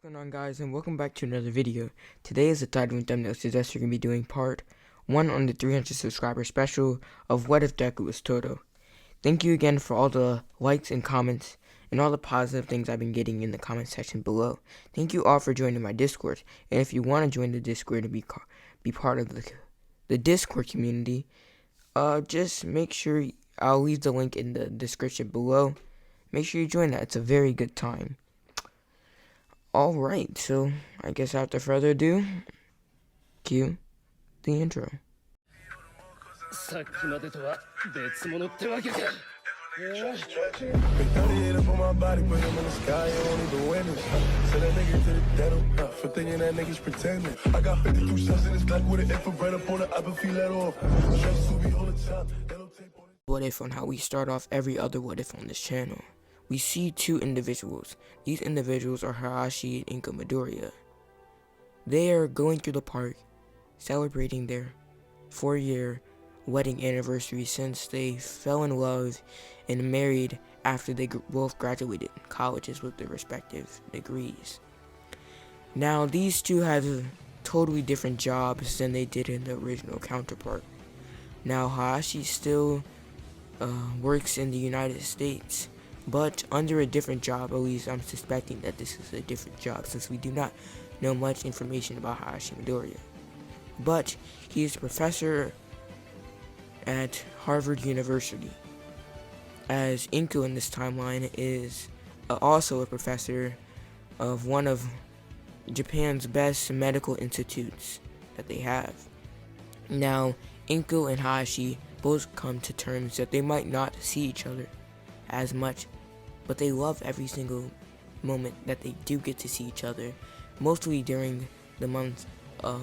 going on, guys, and welcome back to another video. Today, as the title and thumbnail suggests, we're going to be doing part 1 on the 300 subscriber special of What If Deku Was Todo. Thank you again for all the likes and comments and all the positive things I've been getting in the comment section below. Thank you all for joining my Discord, and if you want to join the Discord and be part of the Discord community, just make sure I'll leave the link in the description below. Make sure you join that. It's a very good time. Alright, so I guess after further ado, cue the intro. What if on how we start off every other what if on this channel. We see two individuals. These individuals are Hayashi and Inko Midoriya. They are going through the park, celebrating their 4-year wedding anniversary since they fell in love and married after they both graduated colleges with their respective degrees. Now, these two have totally different jobs than they did in the original counterpart. Now, Hayashi still works in the United States, but under a different job. At least I'm suspecting that this is a different job, since we do not know much information about Hayashi Midoriya. But he is a professor at Harvard University, as Inko in this timeline is also a professor of one of Japan's best medical institutes that they have. Now, Inko and Hayashi both come to terms that they might not see each other as much, but they love every single moment that they do get to see each other, mostly during the month of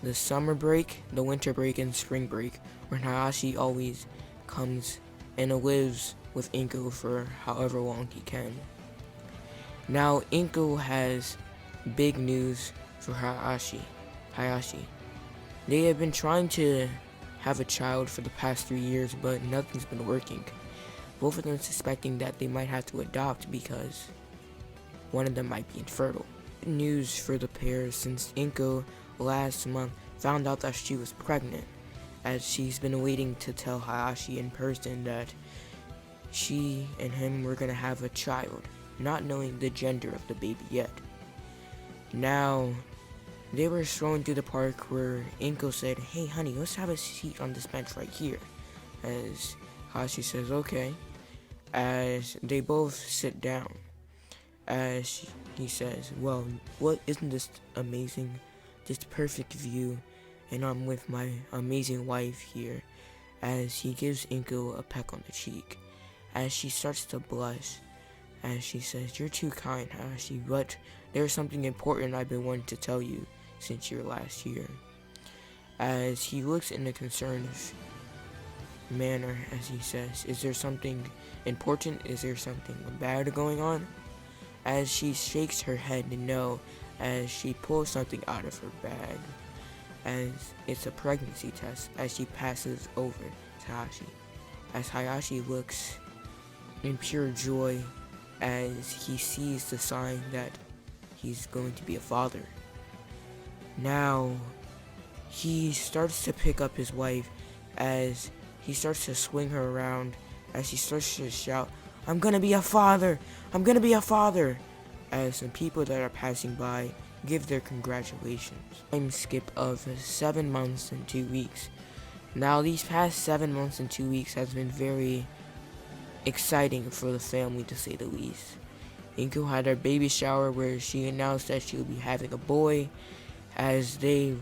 the summer break, the winter break, and spring break, where Hayashi always comes and lives with Inko for however long he can. Now, Inko has big news for Hayashi. They have been trying to have a child for the past 3 years, but nothing's been working. Both of them suspecting that they might have to adopt because one of them might be infertile. Good news for the pair, since Inko last month found out that she was pregnant, as she's been waiting to tell Hayashi in person that she and him were going to have a child, not knowing the gender of the baby yet. Now, they were strolling through the park where Inko said, "Hey honey, let's have a seat on this bench right here," as Hayashi says, "Okay," as they both sit down, as he says, "Well, what isn't this amazing, this perfect view, and I'm with my amazing wife here," as he gives Inko a peck on the cheek, as she starts to blush, as she says, "You're too kind, Hayashi, but there's something important I've been wanting to tell you since your last year," as he looks in a concerned manner, as he says, "Is there something important? Is there something bad going on?" As she shakes her head no, as she pulls something out of her bag, as it's a pregnancy test, as she passes over to Hayashi, as Hayashi looks in pure joy as he sees the sign that he's going to be a father. Now, he starts to pick up his wife as he starts to swing her around, as she starts to shout, "I'm gonna be a father! I'm gonna be a father!" as some people that are passing by give their congratulations. Time skip of 7 months and 2 weeks. Now, these past 7 months and 2 weeks has been very exciting for the family, to say the least. Inko had her baby shower where she announced that she would be having a boy, as they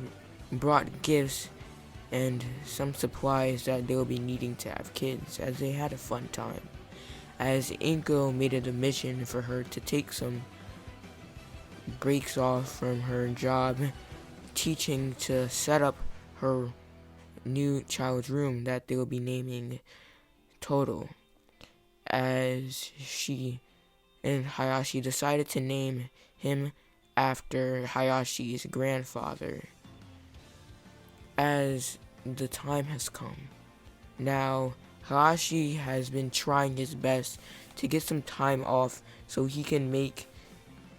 brought gifts and some supplies that they will be needing to have kids, as they had a fun time. As Inko made it a mission for her to take some breaks off from her job teaching to set up her new child's room that they will be naming Todo, as she and Hayashi decided to name him after Hayashi's grandfather, as the time has come. Now, Hayashi has been trying his best to get some time off so he can make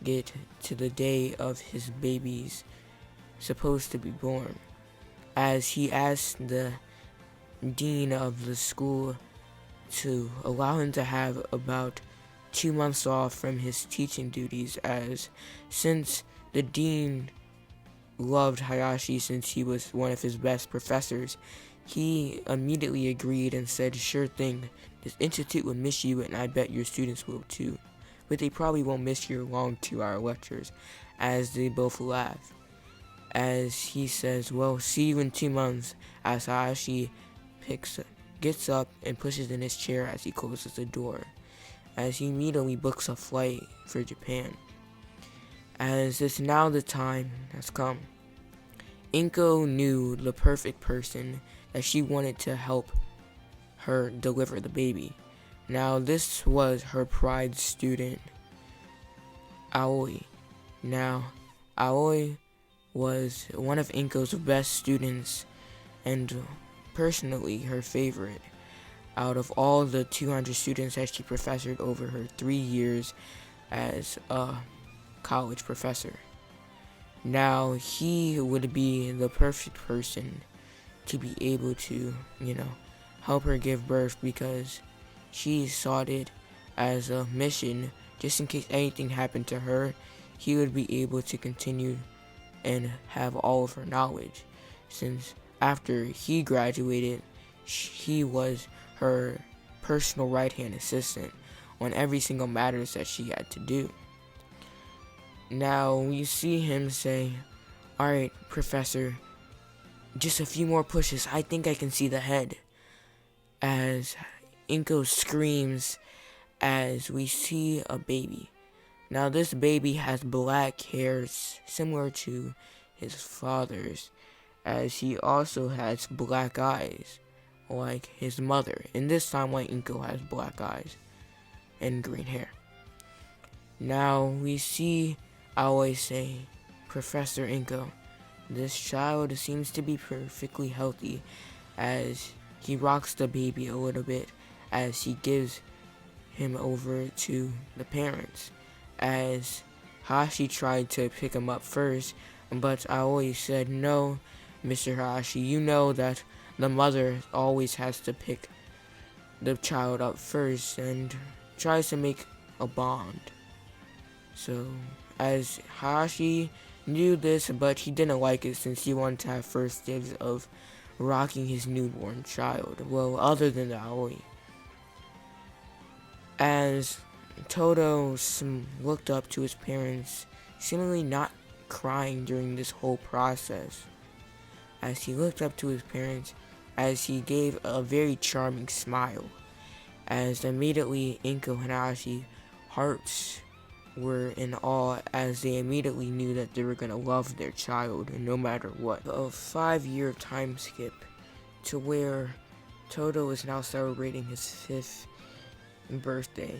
get to the day of his baby's supposed to be born, as he asked the dean of the school to allow him to have about 2 months off from his teaching duties, as since the dean loved Hayashi since he was one of his best professors, he immediately agreed and said, "Sure thing, this institute will miss you and I bet your students will too. But they probably won't miss your long 2-hour lectures," as they both laugh. As he says, "Well, see you in 2 months," as Hayashi gets up and pushes in his chair as he closes the door, as he immediately books a flight for Japan. As it's now the time has come, Inko knew the perfect person that she wanted to help her deliver the baby. Now this was her pride student, Aoi. Now, Aoi was one of Inko's best students and personally her favorite out of all the 200 students that she professored over her 3 years as a college professor. Now, he would be the perfect person to be able to, help her give birth, because she saw it as a mission. Just in case anything happened to her, he would be able to continue and have all of her knowledge, since after he graduated, he was her personal right-hand assistant on every single matters that she had to do. Now we see him say, "Alright, Professor, just a few more pushes. I think I can see the head." As Inko screams as we see a baby. Now this baby has black hairs similar to his father's, as he also has black eyes like his mother. And this time like Inko has black eyes and green hair. Now we see Aoi say, "Professor Inko, this child seems to be perfectly healthy," as he rocks the baby a little bit as he gives him over to the parents, as Hashi tried to pick him up first, but Aoi said, "No, Mr. Hashi, you know that the mother always has to pick the child up first," and tries to make a bond. So, as Hashi knew this, but he didn't like it since he wanted to have first dibs of rocking his newborn child. Well, other than the Aoi. As Todo looked up to his parents, seemingly not crying during this whole process. As he looked up to his parents, as he gave a very charming smile, as immediately Inko and Hashi hearts were in awe, as they immediately knew that they were going to love their child no matter what. A 5-year time skip to where Todo is now celebrating his 5th birthday,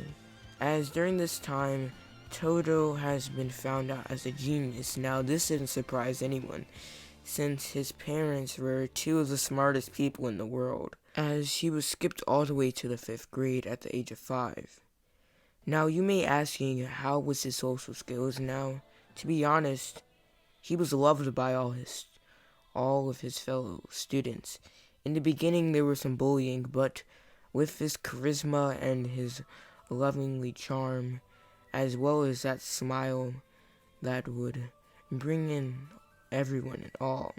as during this time Todo has been found out as a genius. Now this didn't surprise anyone, since his parents were 2 of the smartest people in the world, as he was skipped all the way to the 5th grade at the age of 5. Now you may asking, how was his social skills? Now, to be honest, he was loved by all of his fellow students. In the beginning there was some bullying, but with his charisma and his lovingly charm, as well as that smile that would bring in everyone and all,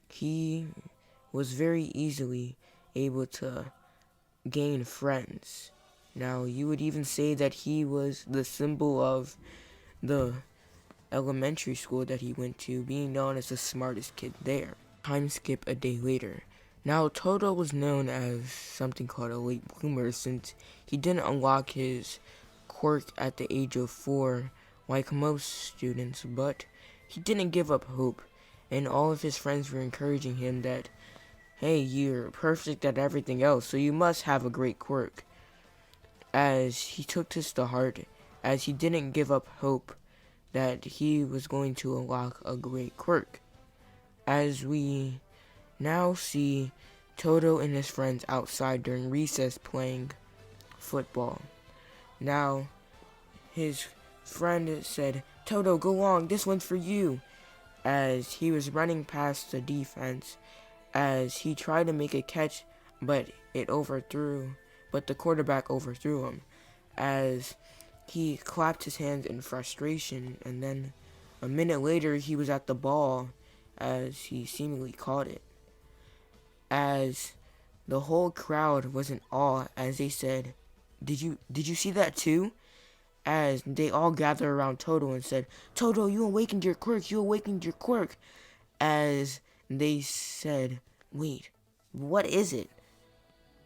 he was very easily able to gain friends. Now, you would even say that he was the symbol of the elementary school that he went to, being known as the smartest kid there. Time skip a day later. Now, Todo was known as something called a late bloomer, since he didn't unlock his quirk at the age of 4 like most students, but he didn't give up hope, and all of his friends were encouraging him that, "Hey, you're perfect at everything else, so you must have a great quirk." As he took this to heart, as he didn't give up hope that he was going to unlock a great quirk. As we now see Todo and his friends outside during recess playing football. Now, his friend said, "Todo, go long, this one's for you," as he was running past the defense, as he tried to make a catch, but the quarterback overthrew him, as he clapped his hands in frustration, and then a minute later he was at the ball, as he seemingly caught it, as the whole crowd was in awe, as they said, did you see that too?" As they all gathered around Todo and said, "Todo, you awakened your quirk, you awakened your quirk." As they said, "Wait, what is it?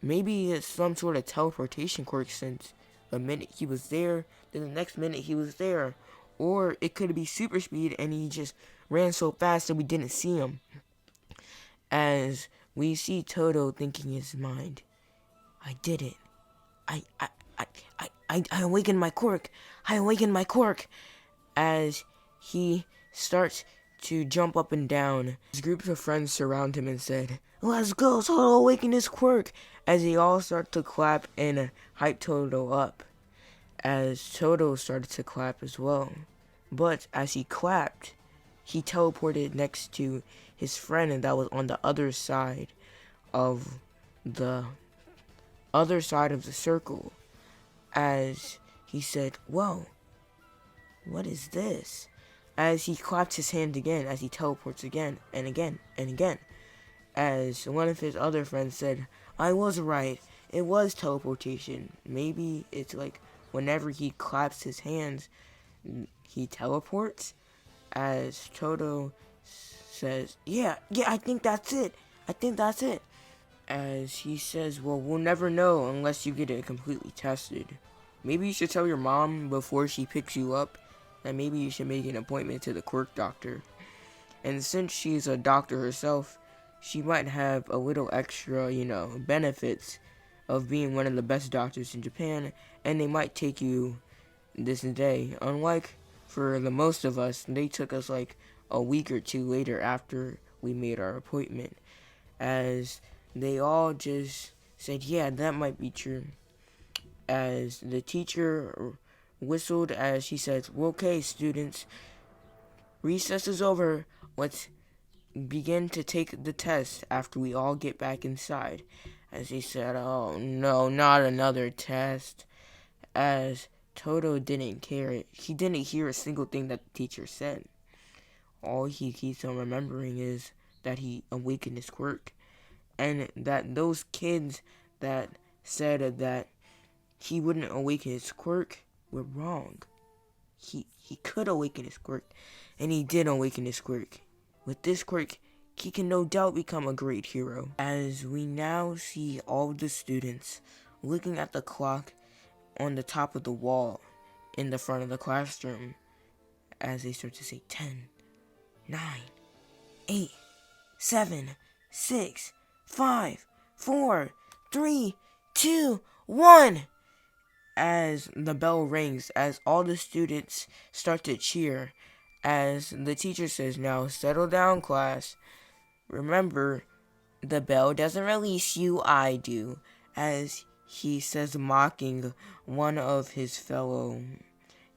Maybe it's some sort of teleportation quirk, since a minute he was there, then the next minute he was there. Or it could be super speed and he just ran so fast that we didn't see him." As we see Todo thinking in his mind, "I did it. I awakened my quirk. I awakened my quirk." As he starts to jump up and down, his groups of friends surround him and said, "Let's go, Todo awaken his quirk," as they all start to clap and hype Todo up. As Todo started to clap as well. But as he clapped, he teleported next to his friend that was on the other side of the circle, as he said, "Whoa, what is this?" As he clapped his hand again, as he teleports again and again and again, as one of his other friends said, "I was right, it was teleportation. Maybe it's like whenever he claps his hands, he teleports." As Todo says, yeah, I think that's it. As he says, "Well, we'll never know unless you get it completely tested. Maybe you should tell your mom before she picks you up that maybe you should make an appointment to the quirk doctor. And since she's a doctor herself, she might have a little extra, benefits of being one of the best doctors in Japan, and they might take you this day. Unlike for the most of us, they took us like a week or two later after we made our appointment." As they all just said, "Yeah, that might be true." As the teacher whistled as she said, "Well, okay, students, recess is over. Let's begin to take the test after we all get back inside." As he said, "Oh no, not another test." As Todo didn't care. He didn't hear a single thing that the teacher said. All he keeps on remembering is that he awakened his quirk, and that those kids that said that he wouldn't awaken his quirk were wrong. He could awaken his quirk, and he did awaken his quirk. With this quirk, he can no doubt become a great hero. As we now see all the students looking at the clock on the top of the wall in the front of the classroom, as they start to say 10, 9, 8, 7, 6, 5, 4, 3, 2, 1. As the bell rings, as all the students start to cheer, as the teacher says, "Now settle down, class. Remember, the bell doesn't release you, I do," as he says, mocking one of his fellow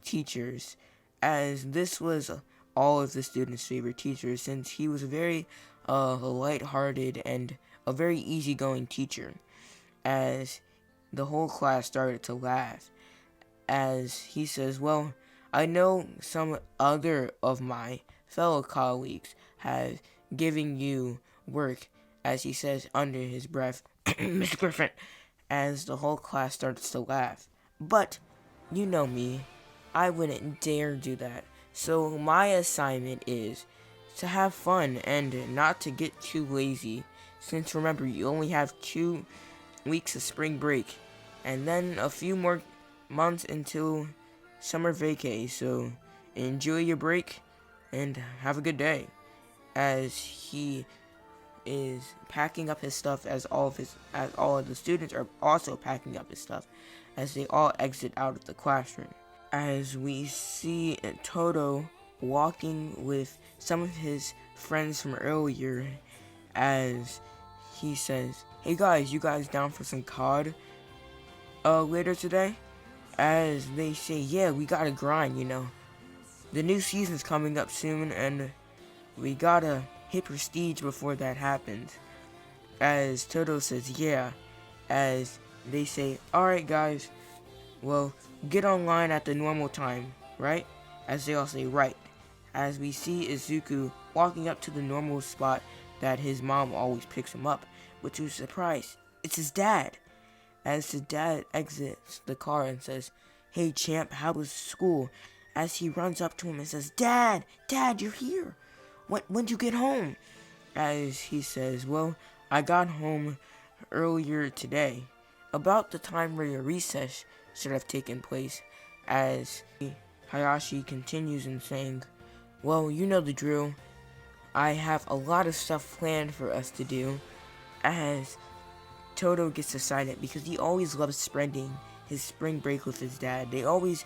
teachers, as this was all of the students' favorite teacher, since he was very light-hearted and a very easygoing teacher. As the whole class started to laugh, as he says, "Well, I know some other of my fellow colleagues have given you work," as he says under his breath, "Mr. Griffin," as the whole class starts to laugh. "But, you know me, I wouldn't dare do that. So my assignment is to have fun and not to get too lazy, since remember, you only have 2 weeks of spring break, and then a few more months until summer vacay, so enjoy your break and have a good day." As he is packing up his stuff, as all of the students are also packing up his stuff, as they all exit out of the classroom. As we see Todo walking with some of his friends from earlier, as he says, "Hey guys, you guys down for some COD later today?" as they say, yeah, we gotta grind, The new season's coming up soon, and we gotta hit prestige before that happens. As Todo says, yeah, as they say, alright guys, well, get online at the normal time, right? As they all say, right. As we see Izuku walking up to the normal spot that his mom always picks him up, which was a surprise. It's his dad. As his dad exits the car and says, hey champ, how was school? As he runs up to him and says, Dad, you're here. When'd you get home? As he says, well, I got home earlier today, about the time where your recess should have taken place. As Hayashi continues in saying, well, you know the drill. I have a lot of stuff planned for us to do. As Todo gets excited because he always loves spending his spring break with his dad. They always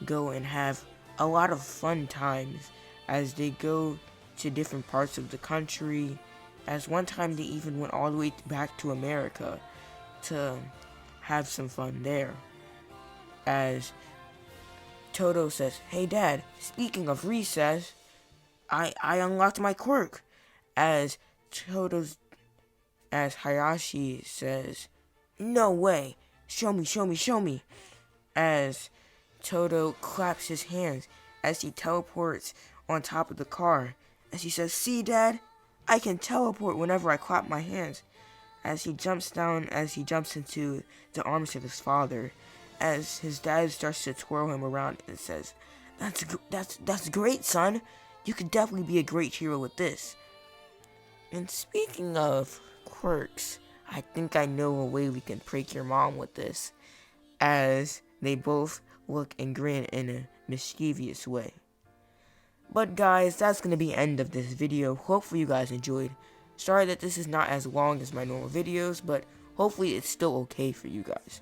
go and have a lot of fun times as they go to different parts of the country. As one time they even went all the way back to America to have some fun there. As Todo says, hey dad, speaking of recess, I unlocked my quirk. As Hayashi says, no way, show me. As Todo claps his hands as he teleports on top of the car. As he says, see dad, I can teleport whenever I clap my hands. As he jumps into the arms of his father. As his dad starts to twirl him around and says, that's great, son. You could definitely be a great hero with this. And speaking of quirks, I think I know a way we can prank your mom with this. As they both look and grin in a mischievous way. But guys, that's going to be the end of this video. Hopefully you guys enjoyed. Sorry that this is not as long as my normal videos, but hopefully it's still okay for you guys.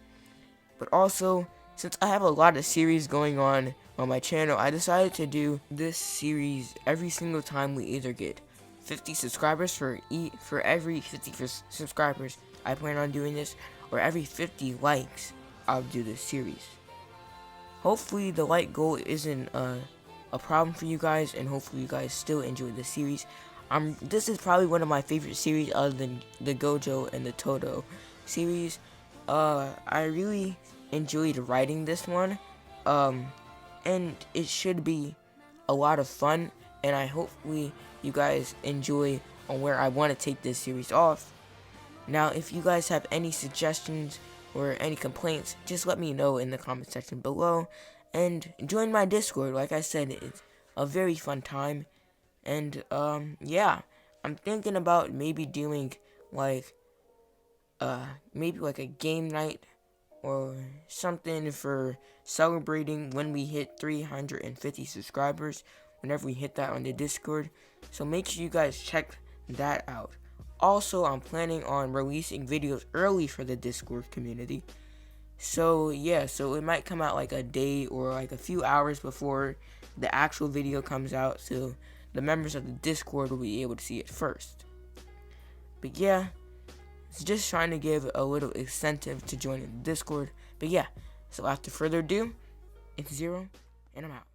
But also, since I have a lot of series going on my channel, I decided to do this series every single time we either get 50 subscribers for every 50 subscribers. I plan on doing this, or every 50 likes, I'll do this series. Hopefully the like goal isn't a problem for you guys, and hopefully you guys still enjoy this series. This is probably one of my favorite series other than the Gojo and the Todo series. I really enjoyed writing this one, and it should be a lot of fun, and I hopefully you guys enjoy on where I want to take this series off. Now, if you guys have any suggestions or any complaints, just let me know in the comment section below, and join my Discord. Like I said, it's a very fun time, and yeah, I'm thinking about maybe doing maybe like a game night or something for celebrating when we hit 350 subscribers, whenever we hit that on the Discord. So make sure you guys check that out. Also, I'm planning on releasing videos early for the Discord community. So yeah, so it might come out like a day or like a few hours before the actual video comes out, so the members of the Discord will be able to see it first. But yeah, it's just trying to give a little incentive to join the Discord. But yeah, so after further ado, it's Zero, and I'm out.